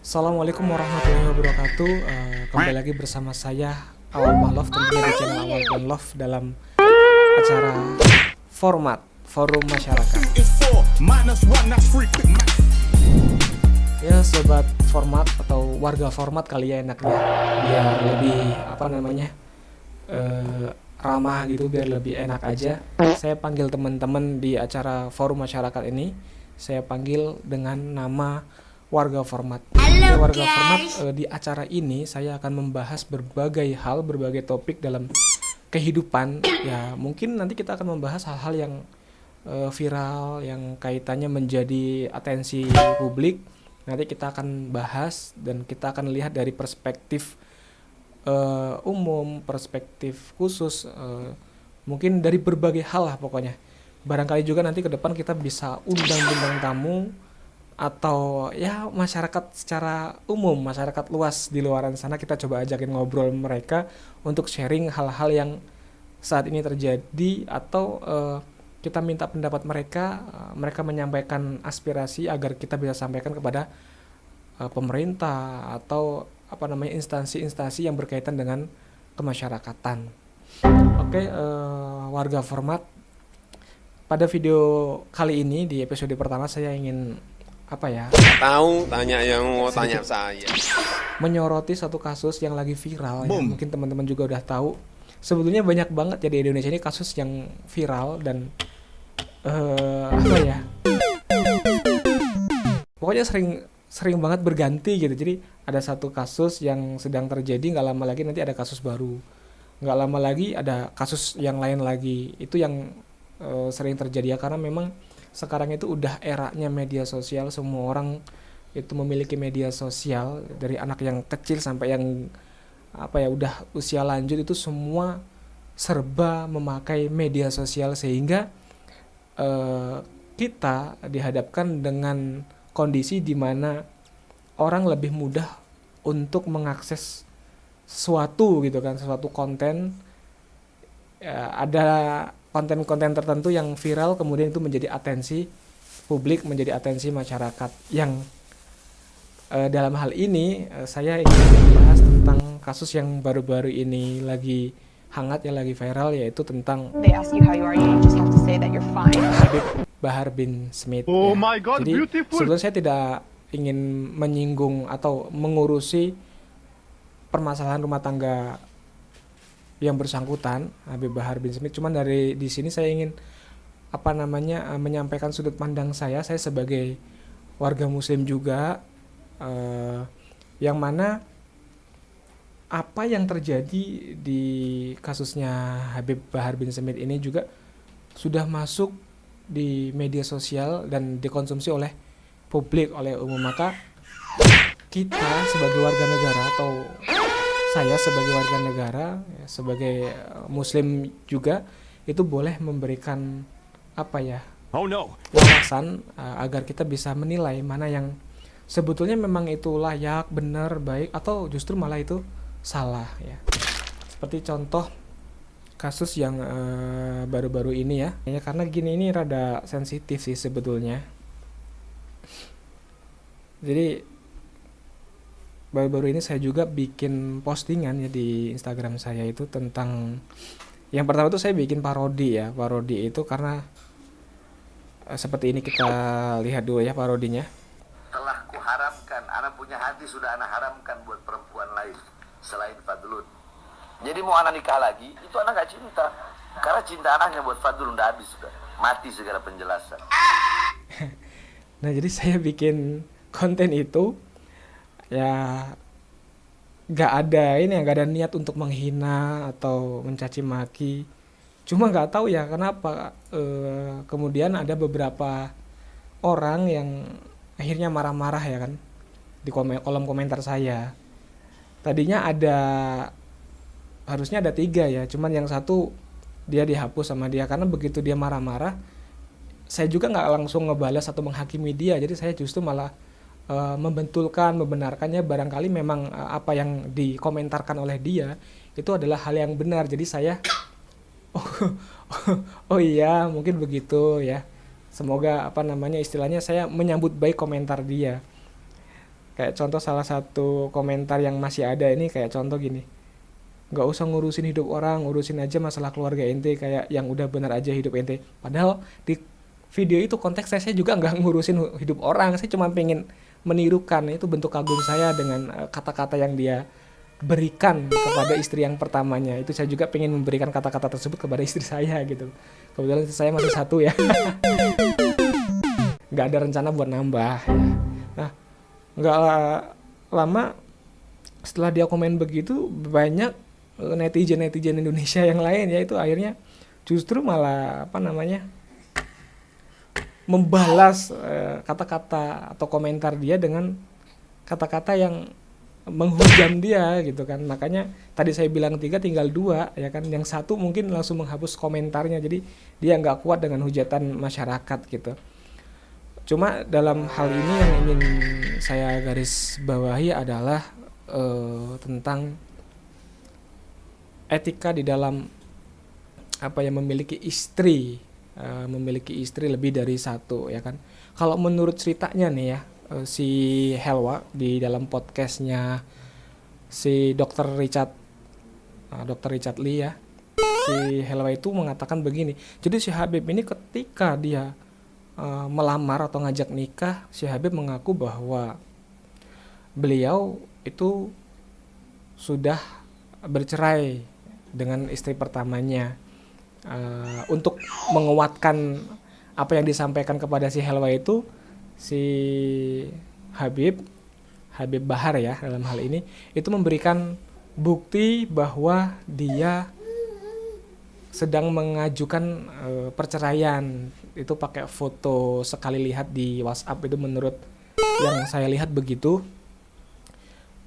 Assalamualaikum warahmatullahi wabarakatuh. Kembali lagi bersama saya Awal Love, tentunya di channel Awal Love dalam acara Forum Masyarakat. Ya sobat format atau warga format kali ya enaknya, biar lebih ramah gitu, biar lebih enak aja. Saya panggil teman-teman di acara Forum Masyarakat ini, saya panggil dengan nama warga format. Warga format, di acara ini saya akan membahas berbagai hal, berbagai topik dalam kehidupan. Ya mungkin nanti kita akan membahas hal-hal yang viral, yang kaitannya menjadi atensi publik. Nanti kita akan bahas dan kita akan lihat dari perspektif umum, perspektif khusus, mungkin dari berbagai hal lah pokoknya. Barangkali juga nanti ke depan kita bisa undang bintang tamu atau ya masyarakat secara umum, masyarakat luas di luaran sana, kita coba ajakin ngobrol mereka untuk sharing hal-hal yang saat ini terjadi, atau kita minta pendapat mereka, mereka menyampaikan aspirasi agar kita bisa sampaikan kepada pemerintah atau instansi-instansi yang berkaitan dengan kemasyarakatan. Oke, warga format, pada video kali ini di episode pertama saya ingin tahu tanya yang mau tanya saya menyoroti satu kasus yang lagi viral ya. Mungkin teman-teman juga udah tahu. Sebetulnya banyak banget ya di Indonesia ini kasus yang viral dan pokoknya sering banget berganti gitu. Jadi ada satu kasus yang sedang terjadi, nggak lama lagi nanti ada kasus baru, nggak lama lagi ada kasus yang lain lagi. Itu yang sering terjadi ya, karena memang sekarang itu udah eranya media sosial. Semua orang itu memiliki media sosial, dari anak yang kecil sampai yang udah usia lanjut, itu semua serba memakai media sosial, sehingga kita dihadapkan dengan kondisi di mana orang lebih mudah untuk mengakses sesuatu gitu kan, sesuatu konten. Ada konten-konten tertentu yang viral, kemudian itu menjadi atensi publik, menjadi atensi masyarakat. Yang dalam hal ini saya ingin membahas tentang kasus yang baru-baru ini lagi hangat, yang lagi viral, yaitu tentang Habib Bahar bin Smith. Oh my God, jadi beautiful. sebetulnya saya tidak ingin menyinggung atau mengurusi permasalahan rumah tangga yang bersangkutan, Habib Bahar bin Smith. Cuman dari di sini saya ingin menyampaikan sudut pandang saya sebagai warga muslim juga, yang mana apa yang terjadi di kasusnya Habib Bahar bin Smith ini juga sudah masuk di media sosial dan dikonsumsi oleh publik, oleh umum. Maka kita sebagai warga negara, atau saya sebagai warga negara, sebagai muslim juga, itu boleh memberikan wawasan agar kita bisa menilai mana yang sebetulnya memang itu layak, benar, baik, atau justru malah itu salah ya. Seperti contoh kasus yang baru-baru ini ya, karena gini, ini rada sensitif sih sebetulnya. Jadi baru-baru ini saya juga bikin postingan ya di Instagram saya, itu tentang, yang pertama itu saya bikin parodi ya. Parodi itu karena seperti ini, kita lihat dulu ya parodinya. Telah kuharamkan, anak punya hati sudah anak haramkan buat perempuan lain selain Fadlun. Jadi mau anak nikah lagi, itu anak gak cinta, karena cinta anaknya buat Fadlun udah habis, sudah mati segala penjelasan. Nah jadi saya bikin konten itu ya nggak ada niat untuk menghina atau mencaci maki. Cuma nggak tahu ya kenapa kemudian ada beberapa orang yang akhirnya marah-marah ya kan di kolom komentar saya. Tadinya harusnya ada 3 ya, cuman yang satu dia dihapus sama dia, karena begitu dia marah-marah saya juga nggak langsung ngebalas atau menghakimi dia. Jadi saya justru malah membentulkan, membenarkannya. Barangkali memang apa yang dikomentarkan oleh dia itu adalah hal yang benar. Jadi saya oh iya mungkin begitu ya. Semoga istilahnya saya menyambut baik komentar dia. Kayak contoh salah satu komentar yang masih ada ini kayak contoh gini. Nggak usah ngurusin hidup orang, urusin aja masalah keluarga ente, kayak yang udah benar aja hidup ente. Padahal di video itu konteks saya juga nggak ngurusin hidup orang, saya cuma pengen menirukan itu bentuk kagum saya dengan kata-kata yang dia berikan kepada istri yang pertamanya. Itu saya juga pengen memberikan kata-kata tersebut kepada istri saya gitu. Kebetulan istri saya masih satu ya. Nggak ada rencana buat nambah ya. Nah, nggak lama setelah dia komen begitu, banyak netizen Indonesia yang lain ya itu akhirnya justru malah membalas kata-kata atau komentar dia dengan kata-kata yang menghujam dia gitu kan. Makanya tadi saya bilang 3 tinggal 2 ya kan, yang satu mungkin langsung menghapus komentarnya, jadi dia nggak kuat dengan hujatan masyarakat gitu. Cuma dalam hal ini yang ingin saya garis bawahi adalah tentang etika di dalam memiliki istri lebih dari satu ya kan. Kalau menurut ceritanya nih ya, si Helwa di dalam podcastnya si Dr. Richard Lee ya, si Helwa itu mengatakan begini. Jadi si Habib ini ketika dia melamar atau ngajak nikah, si Habib mengaku bahwa beliau itu sudah bercerai dengan istri pertamanya. Untuk menguatkan apa yang disampaikan kepada si Helwa itu, si Habib Bahar ya dalam hal ini itu memberikan bukti bahwa dia sedang mengajukan perceraian. Itu pakai foto sekali lihat di WhatsApp, itu menurut yang saya lihat begitu.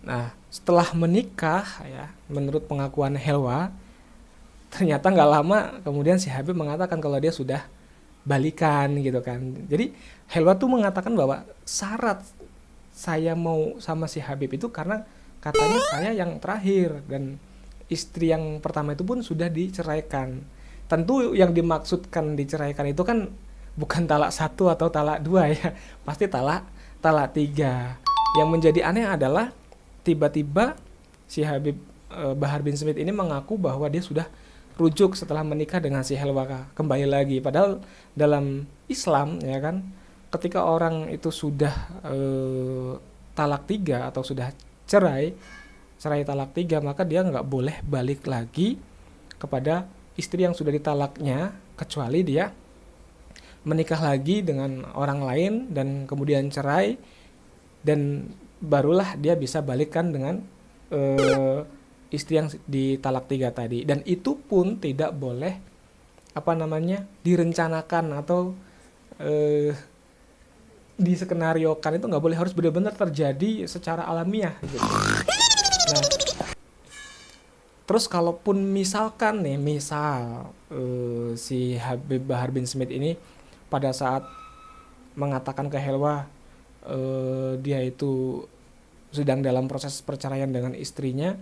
Nah, setelah menikah ya, menurut pengakuan Helwa, ternyata nggak lama kemudian si Habib mengatakan kalau dia sudah balikan gitu kan. Jadi Helwa tuh mengatakan bahwa syarat saya mau sama si Habib itu karena katanya saya yang terakhir dan istri yang pertama itu pun sudah diceraikan. Tentu yang dimaksudkan diceraikan itu kan bukan talak 1 atau talak 2 ya, pasti talak 3. Yang menjadi aneh adalah tiba-tiba si Habib Bahar bin Smith ini mengaku bahwa dia sudah rujuk setelah menikah dengan si Helwa kembali lagi. Padahal dalam Islam ya kan, ketika orang itu sudah talak 3 atau sudah cerai talak 3, maka dia nggak boleh balik lagi kepada istri yang sudah ditalaknya, kecuali dia menikah lagi dengan orang lain dan kemudian cerai, dan barulah dia bisa balikan dengan istri yang ditalak 3 tadi. Dan itu pun tidak boleh direncanakan atau diskenariokan. Itu nggak boleh, harus benar-benar terjadi secara alamiah gitu. Nah, terus kalaupun misalkan nih, si Habib Bahar bin Smith ini pada saat mengatakan ke Helwa dia itu sedang dalam proses perceraian dengan istrinya,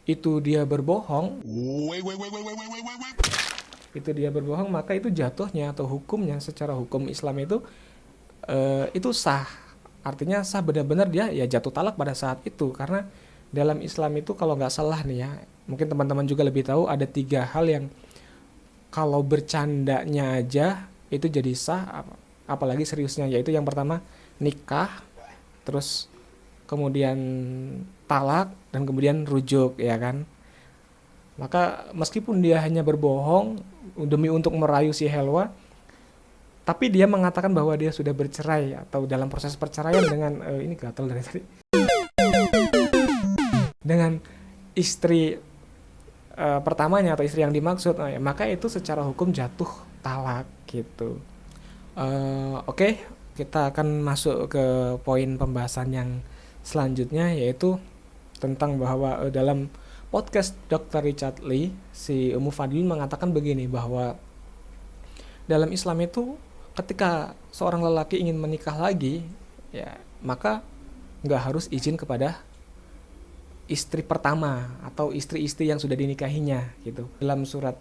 itu dia berbohong, maka itu jatuhnya atau hukumnya secara hukum Islam itu sah. Artinya sah benar-benar, dia ya jatuh talak pada saat itu. Karena dalam Islam itu kalau nggak salah nih ya, mungkin teman-teman juga lebih tahu, ada 3 hal yang kalau bercandanya aja itu jadi sah, apalagi seriusnya, yaitu yang pertama nikah, terus kemudian talak, dan kemudian rujuk ya kan. Maka meskipun dia hanya berbohong demi untuk merayu si Helwa, tapi dia mengatakan bahwa dia sudah bercerai atau dalam proses perceraian dengan ini gatal dari tadi, dengan istri pertamanya atau istri yang dimaksud, maka itu secara hukum jatuh talak gitu. Oke, kita akan masuk ke poin pembahasan yang selanjutnya, yaitu tentang bahwa dalam podcast Dr. Richard Lee, si Ummu Fadlin mengatakan begini, bahwa dalam Islam itu ketika seorang lelaki ingin menikah lagi ya, maka nggak harus izin kepada istri pertama atau istri-istri yang sudah dinikahinya gitu. Dalam surat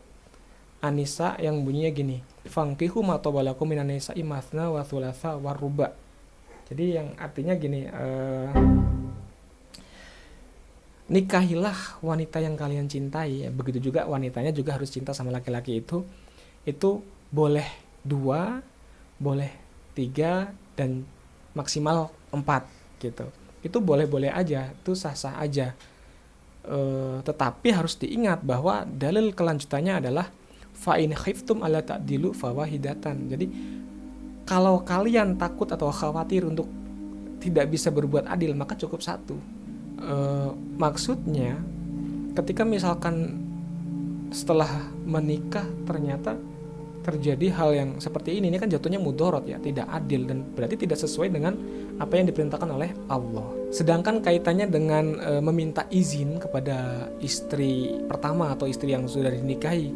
An-Nisa yang bunyinya gini, fankihu ma tabalakum minan nisa'i matsna wa thulatsa wa ruba. Jadi yang artinya gini, nikahilah wanita yang kalian cintai, ya. Begitu juga wanitanya juga harus cinta sama laki-laki itu boleh 2, boleh 3, dan maksimal 4 gitu. Itu boleh-boleh aja, itu sah-sah aja. Tetapi harus diingat bahwa dalil kelanjutannya adalah fa in khiftum alla ta'dilu fawahidatan. Jadi kalau kalian takut atau khawatir untuk tidak bisa berbuat adil, maka cukup 1. Maksudnya ketika misalkan setelah menikah ternyata terjadi hal yang seperti ini kan jatuhnya mudorot, ya, tidak adil, dan berarti tidak sesuai dengan apa yang diperintahkan oleh Allah. Sedangkan kaitannya dengan meminta izin kepada istri pertama atau istri yang sudah dinikahi,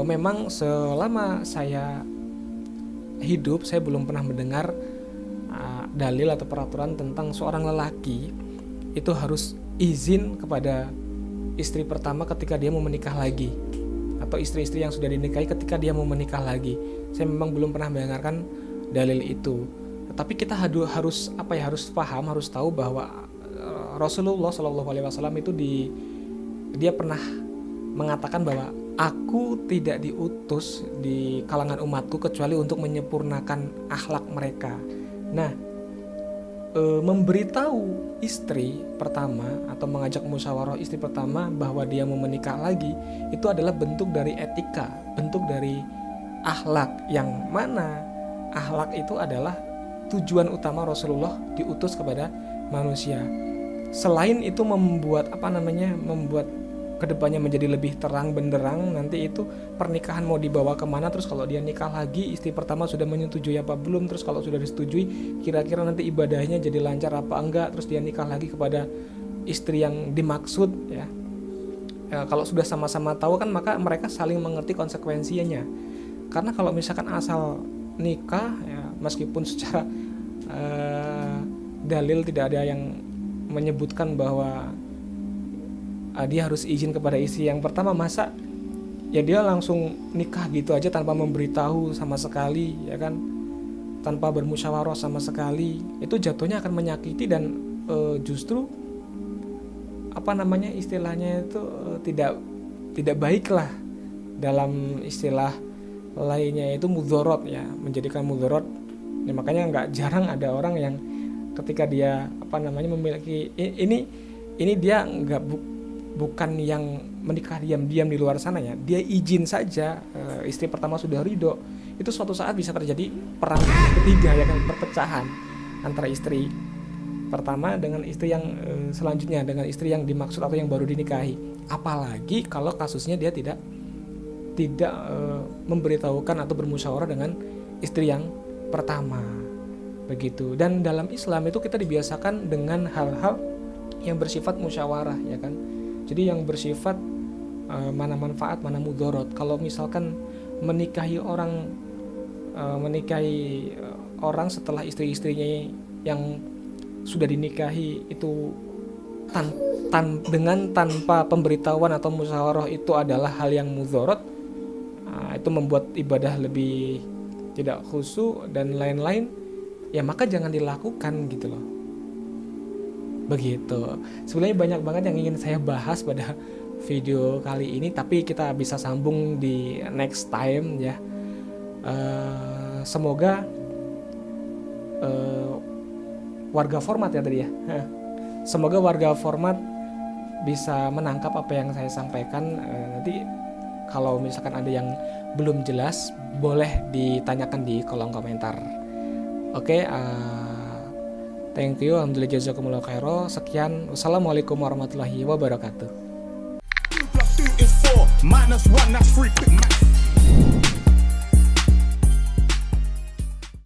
memang selama saya hidup saya belum pernah mendengar dalil atau peraturan tentang seorang lelaki itu harus izin kepada istri pertama ketika dia mau menikah lagi, atau istri-istri yang sudah dinikahi ketika dia mau menikah lagi. Saya memang belum pernah mendengarkan dalil itu. Tapi kita harus paham, harus tahu bahwa Rasulullah SAW itu dia pernah mengatakan bahwa aku tidak diutus di kalangan umatku kecuali untuk menyempurnakan akhlak mereka. Nah, memberitahu istri pertama atau mengajak musyawarah istri pertama bahwa dia mau menikah lagi, itu adalah bentuk dari etika, bentuk dari akhlak, yang mana akhlak itu adalah tujuan utama Rasulullah diutus kepada manusia. Selain itu membuat kedepannya menjadi lebih terang benderang, nanti itu pernikahan mau dibawa kemana, terus kalau dia nikah lagi istri pertama sudah menyetujui apa belum, terus kalau sudah disetujui kira-kira nanti ibadahnya jadi lancar apa enggak, terus dia nikah lagi kepada istri yang dimaksud, ya. Kalau sudah sama-sama tahu kan maka mereka saling mengerti konsekuensinya. Karena kalau misalkan asal nikah, ya, meskipun secara dalil tidak ada yang menyebutkan bahwa dia harus izin kepada istri yang pertama, masa ya dia langsung nikah gitu aja tanpa memberitahu sama sekali, ya kan, tanpa bermusyawarah sama sekali, itu jatuhnya akan menyakiti dan justru istilahnya itu tidak baik lah, dalam istilah lainnya itu mudorot, ya, menjadikan mudorot. Ya, makanya nggak jarang ada orang yang ketika dia memiliki ini dia bukan yang menikah diam-diam di luar sana, ya, dia izin saja, istri pertama sudah ridho, itu suatu saat bisa terjadi perang ketiga, ya kan, perpecahan antara istri pertama dengan istri yang selanjutnya, dengan istri yang dimaksud atau yang baru dinikahi. Apalagi kalau kasusnya dia tidak memberitahukan atau bermusyawarah dengan istri yang pertama, begitu. Dan dalam Islam itu kita dibiasakan dengan hal-hal yang bersifat musyawarah, ya kan. Jadi yang bersifat mana manfaat, mana mudorot. Kalau misalkan menikahi orang setelah istri-istrinya yang sudah dinikahi itu tanpa pemberitahuan atau musyawarah, itu adalah hal yang mudorot. Itu membuat ibadah lebih tidak khusyuk dan lain-lain, ya maka jangan dilakukan gitu loh. Begitu. Sebenarnya banyak banget yang ingin saya bahas pada video kali ini, tapi kita bisa sambung di next time, ya. Semoga warga format, ya, tadi, ya. Semoga warga format bisa menangkap apa yang saya sampaikan. Nanti kalau misalkan ada yang belum jelas, boleh ditanyakan di kolom komentar. Oke, thank you, alhamdulillah, jazakumullah khairan. Sekian, wassalamualaikum warahmatullahi wabarakatuh. 2 + 2 is 4, -1, that's 3 quick math.